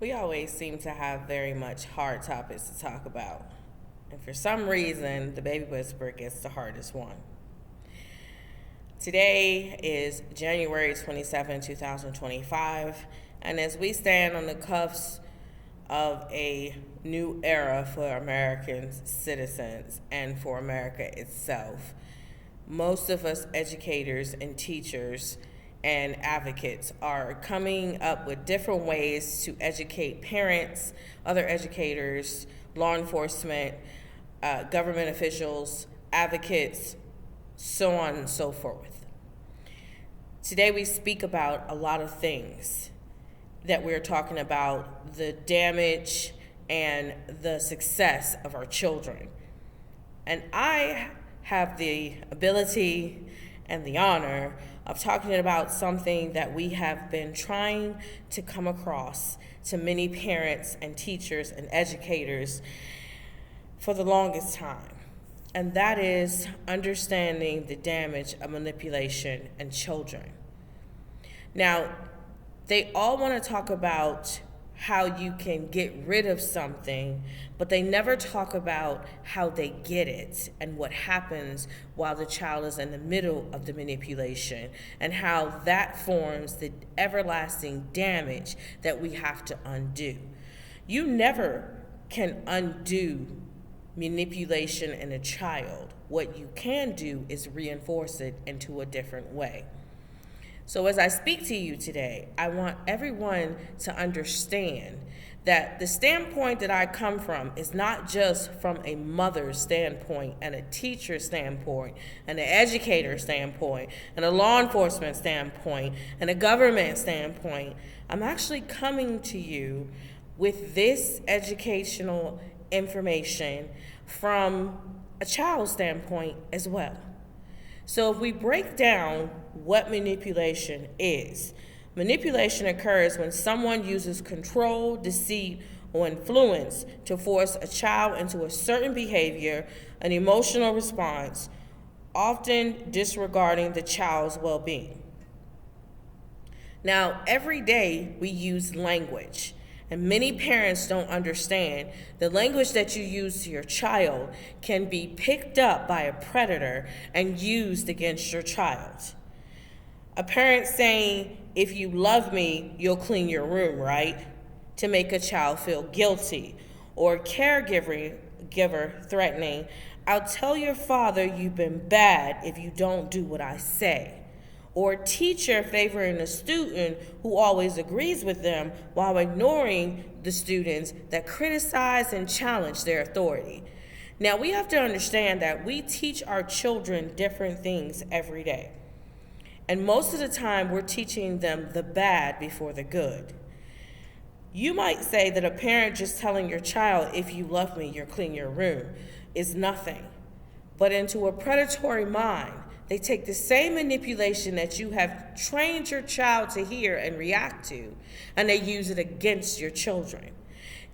We always seem to have very much hard topics to talk about. And for some reason, the Baby Whisperer gets the hardest one. Today is January 27, 2025, and as we stand on the cuffs of a new era for American citizens and for America itself, most of us educators and teachers and advocates are coming up with different ways to educate parents, other educators, law enforcement, government officials, advocates, so on and so forth. Today we speak about a lot of things that we're talking about, the damage and the success of our children. And I have the ability and the honor of talking about something that we have been trying to come across to many parents and teachers and educators for the longest time. And that is understanding the damage of manipulation in children. Now, they all want to talk about how you can get rid of something, but they never talk about how they get it and what happens while the child is in the middle of the manipulation and how that forms the everlasting damage that we have to undo. You never can undo manipulation in a child. What you can do is reinforce it into a different way. So as I speak to you today, I want everyone to understand that the standpoint that I come from is not just from a mother's standpoint and a teacher's standpoint and an educator's standpoint and a law enforcement standpoint and a government standpoint. I'm actually coming to you with this educational information from a child's standpoint as well. So if we break down what manipulation is, manipulation occurs when someone uses control, deceit, or influence to force a child into a certain behavior, an emotional response, often disregarding the child's well-being. Now, every day we use language. And many parents don't understand the language that you use to your child can be picked up by a predator and used against your child. A parent saying, "If you love me, you'll clean your room," right? To make a child feel guilty. Or a caregiver threatening, "I'll tell your father you've been bad if you don't do what I say." Or a teacher favoring a student who always agrees with them while ignoring the students that criticize and challenge their authority. Now, we have to understand that we teach our children different things every day. And most of the time, we're teaching them the bad before the good. You might say that a parent just telling your child, "If you love me, you'll clean your room," is nothing. But into a predatory mind, they take the same manipulation that you have trained your child to hear and react to, and they use it against your children.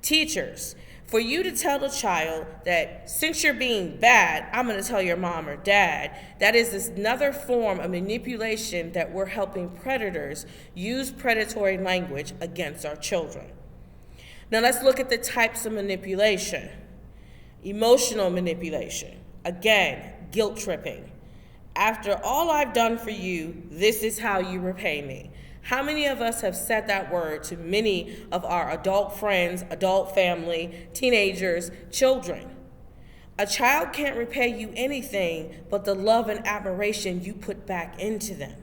Teachers, for you to tell the child that since you're being bad, I'm going to tell your mom or dad, that is another form of manipulation that we're helping predators use predatory language against our children. Now let's look at the types of manipulation. Emotional manipulation. Again, guilt tripping. "After all I've done for you, this is how you repay me." How many of us have said that word to many of our adult friends, adult family, teenagers, children? A child can't repay you anything but the love and admiration you put back into them.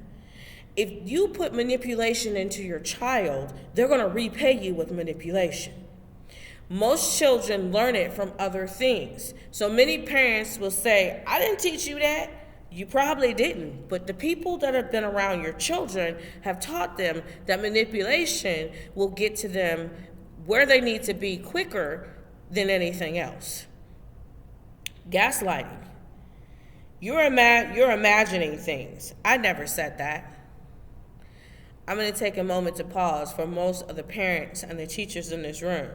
If you put manipulation into your child, they're going to repay you with manipulation. Most children learn it from other things. So many parents will say, "I didn't teach you that." You probably didn't, but the people that have been around your children have taught them that manipulation will get to them where they need to be quicker than anything else. Gaslighting. You're imagining things. I never said that. I'm going to take a moment to pause for most of the parents and the teachers in this room.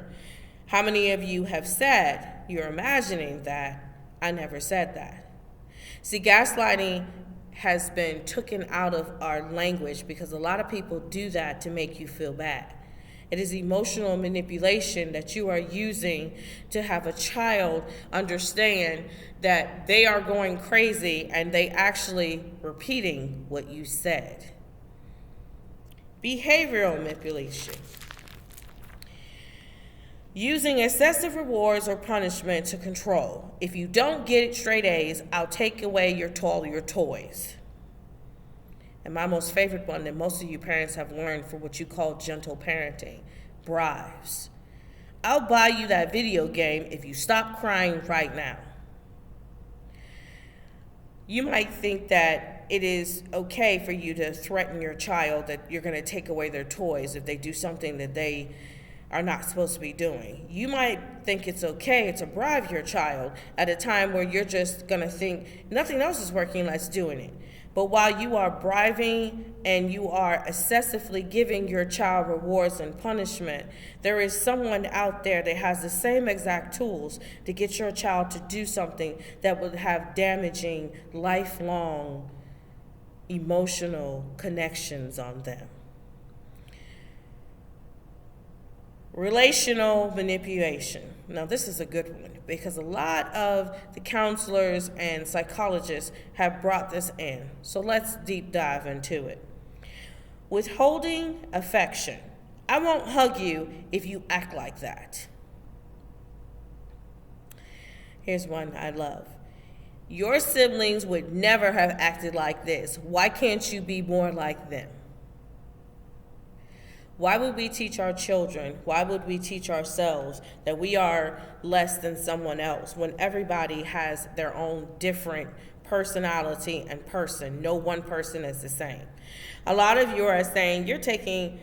How many of you have said you're imagining that? I never said that. See, gaslighting has been taken out of our language because a lot of people do that to make you feel bad. It is emotional manipulation that you are using to have a child understand that they are going crazy and they actually repeating what you said. Behavioral manipulation. Using excessive rewards or punishment to control. If you don't get straight A's, I'll take away your toys. And my most favorite one that most of you parents have learned for what you call gentle parenting, bribes. I'll buy you that video game if you stop crying right now. You might think that it is okay for you to threaten your child that you're going to take away their toys if they do something that they are not supposed to be doing. You might think it's okay to bribe your child at a time where you're just going to think nothing else is working, let's do it. But while you are bribing and you are excessively giving your child rewards and punishment, there is someone out there that has the same exact tools to get your child to do something that would have damaging, lifelong, emotional connections on them. Relational manipulation. Now, this is a good one because a lot of the counselors and psychologists have brought this in. So let's deep dive into it. Withholding affection. I won't hug you if you act like that. Here's one I love. Your siblings would never have acted like this. Why can't you be more like them? Why would we teach our children, why would we teach ourselves that we are less than someone else when everybody has their own different personality and person? No one person is the same. A lot of you are saying you're taking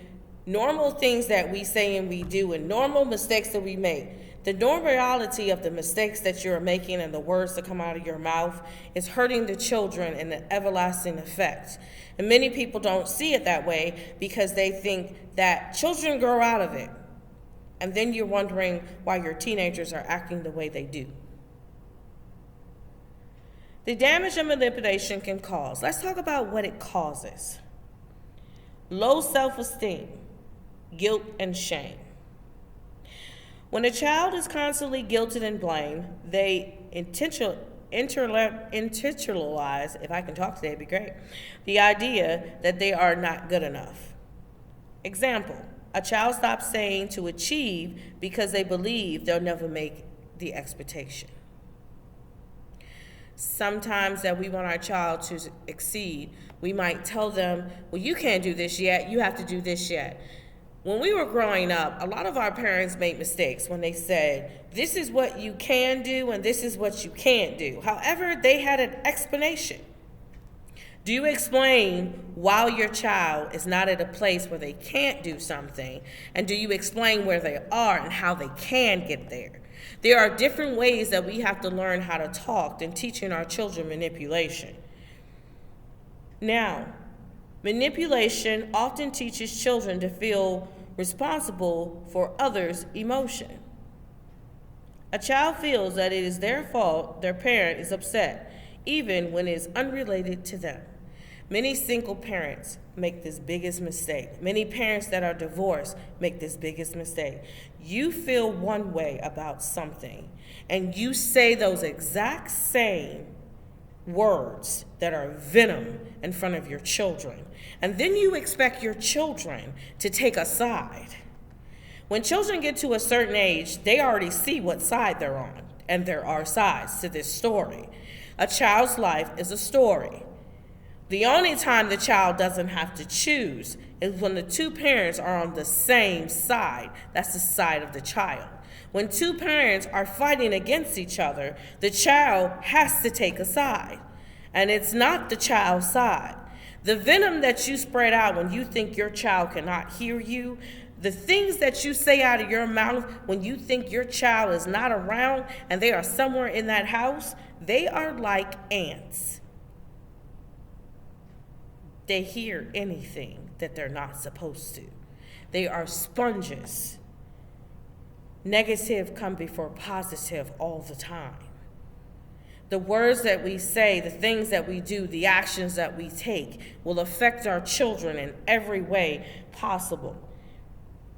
normal things that we say and we do and normal mistakes that we make. The normality of the mistakes that you're making and the words that come out of your mouth is hurting the children in an everlasting effect. And many people don't see it that way because they think that children grow out of it. And then you're wondering why your teenagers are acting the way they do. The damage and manipulation can cause. Let's talk about what it causes. Low self-esteem, guilt, and shame. When a child is constantly guilted and blamed, they internalize, if I can talk today, it'd be great, the idea that they are not good enough. Example, a child stops saying to achieve because they believe they'll never make the expectation. Sometimes that we want our child to exceed, we might tell them, well, you can't do this yet, you have to do this yet. When we were growing up, a lot of our parents made mistakes when they said, this is what you can do and this is what you can't do. However, they had an explanation. Do you explain why your child is not at a place where they can't do something? And do you explain where they are and how they can get there? There are different ways that we have to learn how to talk than teaching our children manipulation. Now, manipulation often teaches children to feel responsible for others' emotion. A child feels that it is their fault their parent is upset, even when it is unrelated to them. Many single parents make this biggest mistake. Many parents that are divorced make this biggest mistake. You feel one way about something, and you say those exact same words that are venom in front of your children. And then you expect your children to take a side. When children get to a certain age, they already see what side they're on. And there are sides to this story. A child's life is a story. The only time the child doesn't have to choose is when the two parents are on the same side. That's the side of the child. When two parents are fighting against each other, the child has to take a side. And it's not the child's side. The venom that you spread out when you think your child cannot hear you, the things that you say out of your mouth when you think your child is not around and they are somewhere in that house, they are like ants. They hear anything that they're not supposed to. They are sponges. Negative come before positive all the time. The words that we say, the things that we do, the actions that we take will affect our children in every way possible.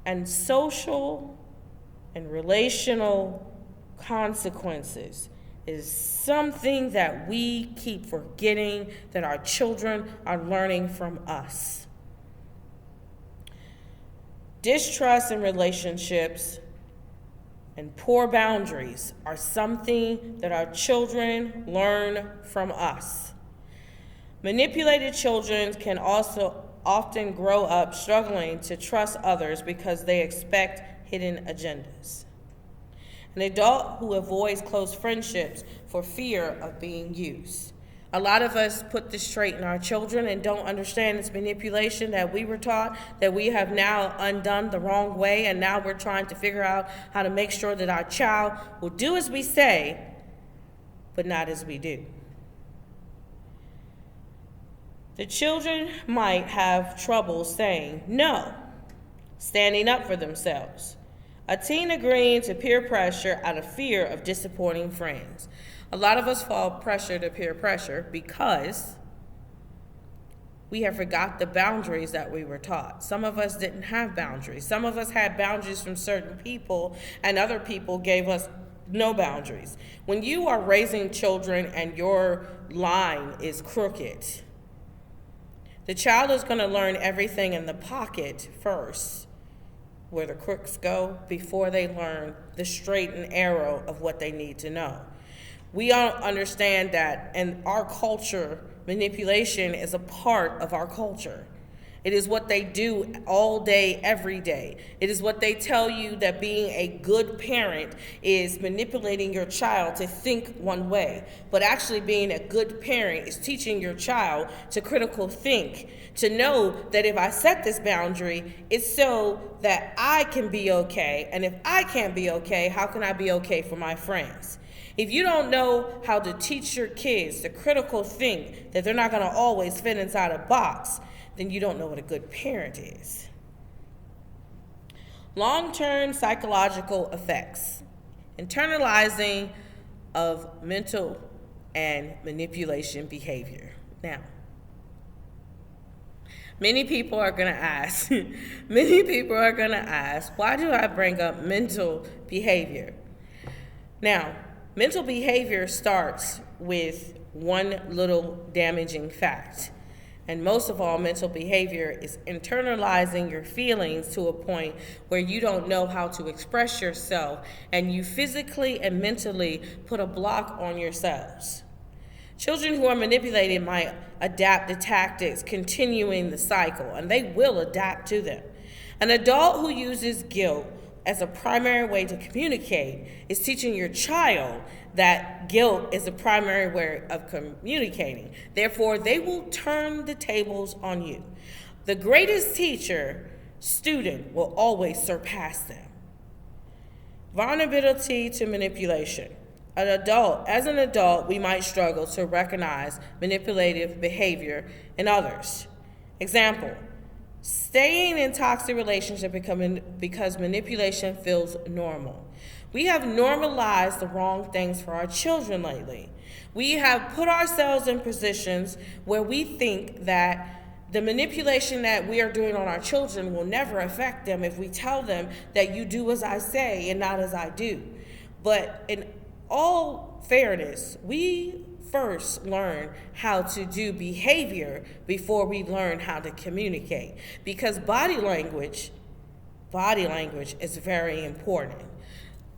and social and relational consequences is something that we keep forgetting that our children are learning from us. Distrust in relationships and poor boundaries are something that our children learn from us. Manipulated children can also often grow up struggling to trust others because they expect hidden agendas. An adult who avoids close friendships for fear of being used. A lot of us put this trait in our children and don't understand this manipulation that we were taught, that we have now undone the wrong way, and now we're trying to figure out how to make sure that our child will do as we say, but not as we do. The children might have trouble saying no, standing up for themselves. A teen agreeing to peer pressure out of fear of disappointing friends. A lot of us fall pressure to peer pressure because we have forgot the boundaries that we were taught. Some of us didn't have boundaries. Some of us had boundaries from certain people, and other people gave us no boundaries. When you are raising children and your line is crooked, the child is going to learn everything in the pocket first, where the crooks go, before they learn the straight and narrow of what they need to know. We all understand that in our culture, manipulation is a part of our culture. It is what they do all day, every day. It is what they tell you, that being a good parent is manipulating your child to think one way. But actually being a good parent is teaching your child to critical think, to know that if I set this boundary, it's so that I can be okay. And if I can't be okay, how can I be okay for my friends? If you don't know how to teach your kids to critical think, that they're not going to always fit inside a box, then you don't know what a good parent is. Long-term psychological effects. Internalizing of mental and manipulation behavior. Now, many people are going to ask, why do I bring up mental behavior? Now, mental behavior starts with one little damaging fact. And most of all, mental behavior is internalizing your feelings to a point where you don't know how to express yourself, and you physically and mentally put a block on yourselves. Children who are manipulated might adapt the tactics, continuing the cycle, and they will adapt to them. An adult who uses guilt as a primary way to communicate is teaching your child that guilt is the primary way of communicating. Therefore, they will turn the tables on you. The greatest teacher, student, will always surpass them. Vulnerability to manipulation. As an adult, we might struggle to recognize manipulative behavior in others. Example, staying in toxic relationship because manipulation feels normal. We have normalized the wrong things for our children lately. We have put ourselves in positions where we think that the manipulation that we are doing on our children will never affect them if we tell them that you do as I say and not as I do. But in all fairness, we first learn how to do behavior before we learn how to communicate, because body language is very important.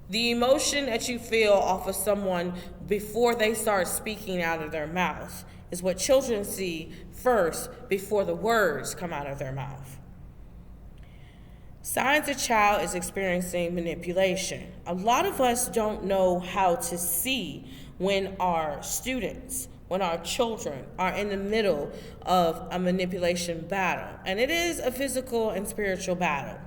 The emotion that you feel off of someone before they start speaking out of their mouth is what children see first before the words come out of their mouth. Signs a child is experiencing manipulation. A lot of us don't know how to see when our students, when our children are in the middle of a manipulation battle. And it is a physical and spiritual battle.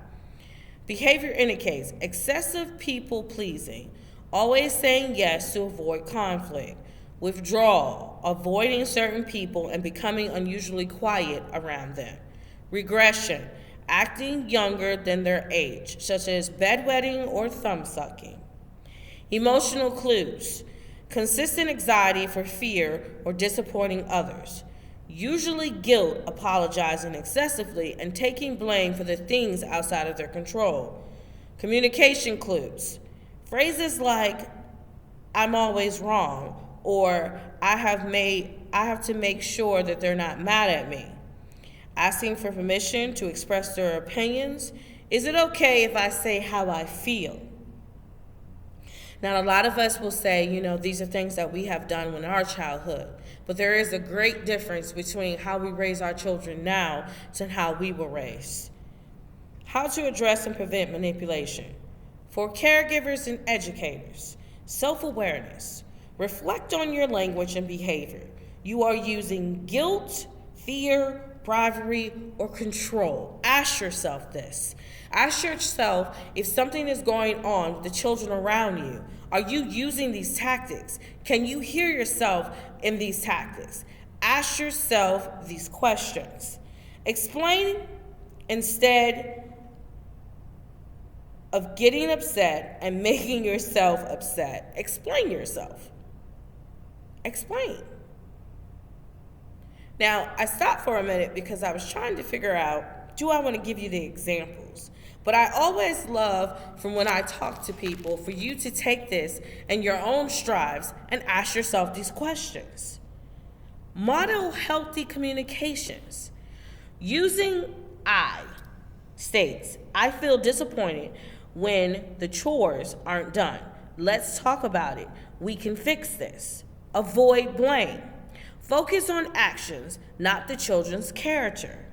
Behavior indicates excessive people-pleasing, always saying yes to avoid conflict, withdrawal, avoiding certain people and becoming unusually quiet around them. Regression, acting younger than their age, such as bedwetting or thumb-sucking. Emotional clues, consistent anxiety for fear or disappointing others. usually guilt, apologizing excessively, and taking blame for the things outside of their control. Communication clues. Phrases like, I'm always wrong, or I have to make sure that they're not mad at me. Asking for permission to express their opinions. Is it okay if I say how I feel? Now, a lot of us will say, these are things that we have done in our childhood. But there is a great difference between how we raise our children now to how we were raised. How to address and prevent manipulation. For caregivers and educators, self-awareness. Reflect on your language and behavior. You are using guilt, fear, bribery, or control. Ask yourself this. Ask yourself if something is going on with the children around you. Are you using these tactics? Can you hear yourself in these tactics? Ask yourself these questions. Explain instead of getting upset and making yourself upset. Explain yourself. Explain. Now, I stopped for a minute because I was trying to figure out, do I want to give you the examples? But I always love, from when I talk to people, for you to take this in your own strides and ask yourself these questions. Model healthy communications. Using I states, I feel disappointed when the chores aren't done. Let's talk about it. We can fix this. Avoid blame. Focus on actions, not the children's character.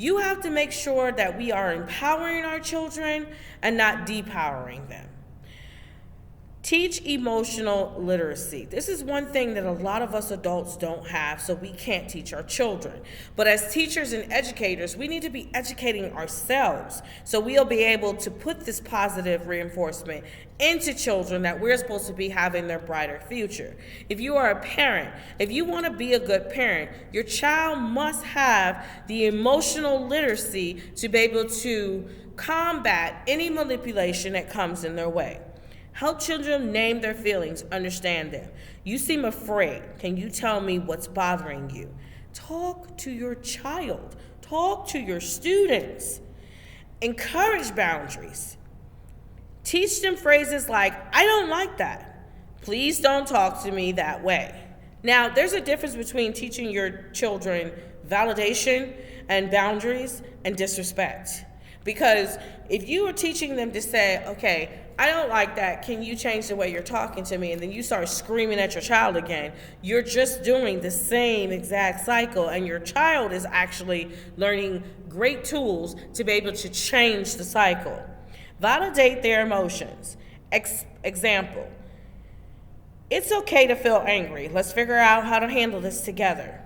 You have to make sure that we are empowering our children and not depowering them. Teach emotional literacy. This is one thing that a lot of us adults don't have, so we can't teach our children. But as teachers and educators, we need to be educating ourselves so we'll be able to put this positive reinforcement into children that we're supposed to be having their brighter future. If you are a parent, if you want to be a good parent, your child must have the emotional literacy to be able to combat any manipulation that comes in their way. Help children name their feelings, understand them. You seem afraid. Can you tell me what's bothering you? Talk to your child. Talk to your students. Encourage boundaries. Teach them phrases like, I don't like that. Please don't talk to me that way. Now, there's a difference between teaching your children validation and boundaries and disrespect. Because if you are teaching them to say, okay, I don't like that, can you change the way you're talking to me? And then you start screaming at your child again, you're just doing the same exact cycle, and your child is actually learning great tools to be able to change the cycle. Validate their emotions. Example, it's okay to feel angry. Let's figure out how to handle this together.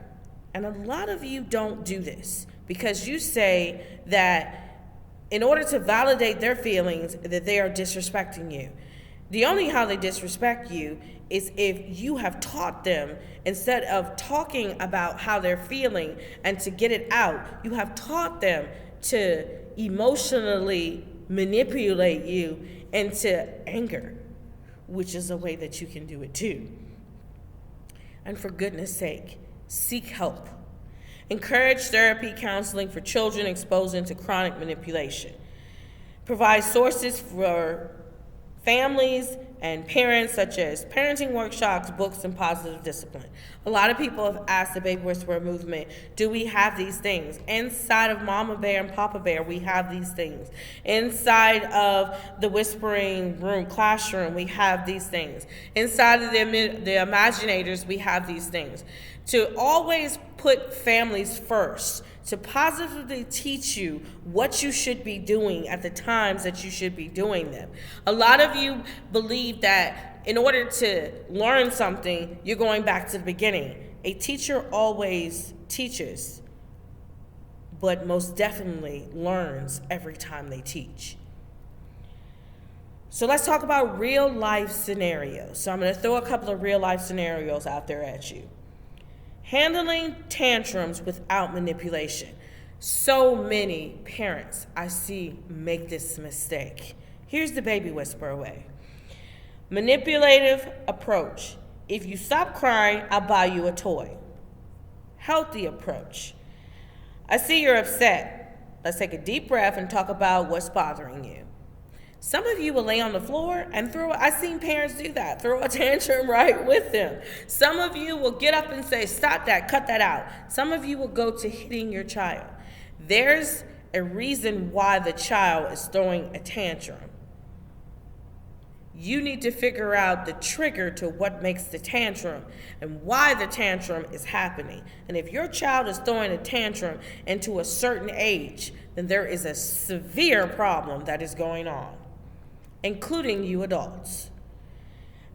And a lot of you don't do this because you say that in order to validate their feelings, that they are disrespecting you. The only how they disrespect you is if you have taught them, instead of talking about how they're feeling and to get it out, you have taught them to emotionally manipulate you into anger, which is a way that you can do it too. And for goodness sake, seek help. Encourage therapy counseling for children exposed to chronic manipulation. Provide sources for families and parents, such as parenting workshops, books, and positive discipline. A lot of people have asked the Baby Whisperer movement, do we have these things? Inside of Mama Bear and Papa Bear, we have these things. Inside of the Whispering Room classroom, we have these things. Inside of the Imaginators, we have these things. To always put families first, to positively teach you what you should be doing at the times that you should be doing them. A lot of you believe that in order to learn something, you're going back to the beginning. A teacher always teaches, but most definitely learns every time they teach. So let's talk about real life scenarios. So I'm going to throw a couple of real life scenarios out there at you. Handling tantrums without manipulation. So many parents I see make this mistake. Here's the Baby Whisperer way. Manipulative approach. If you stop crying, I'll buy you a toy. Healthy approach. I see you're upset. Let's take a deep breath and talk about what's bothering you. Some of you will lay on the floor and I've seen parents do that, throw a tantrum right with them. Some of you will get up and say, stop that, cut that out. Some of you will go to hitting your child. There's a reason why the child is throwing a tantrum. You need to figure out the trigger to what makes the tantrum and why the tantrum is happening. And if your child is throwing a tantrum into a certain age, then there is a severe problem that is going on, including you adults.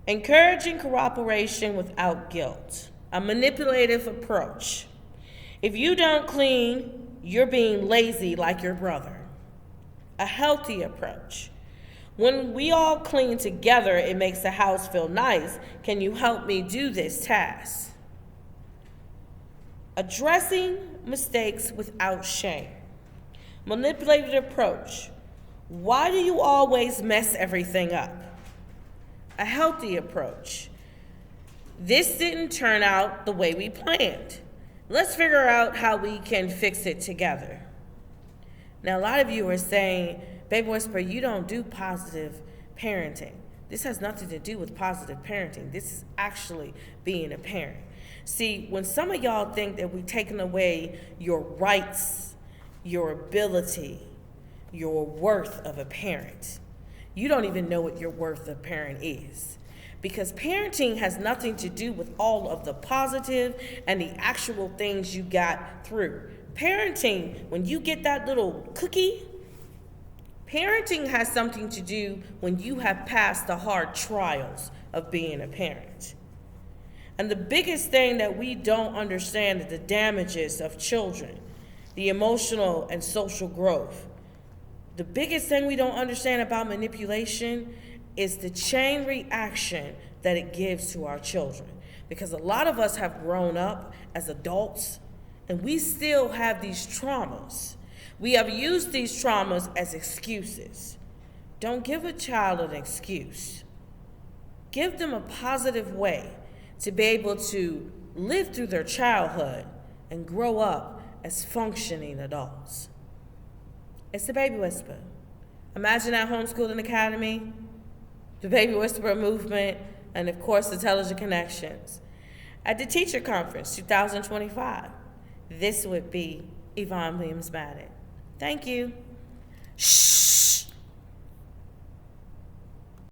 Encouraging cooperation without guilt, a manipulative approach. If you don't clean, you're being lazy like your brother. A healthy approach. When we all clean together, it makes the house feel nice. Can you help me do this task? Addressing mistakes without shame. Manipulative approach. Why do you always mess everything up? A healthy approach. This didn't turn out the way we planned. Let's figure out how we can fix it together. Now, a lot of you are saying, Baby Whisperer, you don't do positive parenting. This has nothing to do with positive parenting. This is actually being a parent. See, when some of y'all think that we've taken away your rights, your ability, your worth of a parent, you don't even know what your worth of a parent is. Because parenting has nothing to do with all of the positive and the actual things you got through. Parenting, when you get that little cookie, parenting has something to do when you have passed the hard trials of being a parent. And the biggest thing that we don't understand is the damages of children, the emotional and social growth. The biggest thing we don't understand about manipulation is the chain reaction that it gives to our children. Because a lot of us have grown up as adults and we still have these traumas. We have used these traumas as excuses. Don't give a child an excuse. Give them a positive way to be able to live through their childhood and grow up as functioning adults. It's the Baby Whisperer. Imagine that Homeschooling Academy, the Baby Whisperer movement, and of course, the Intelligent Connections. At the Teacher Conference 2025, this would be Yvonne Williams-Madden. Thank you. Shh.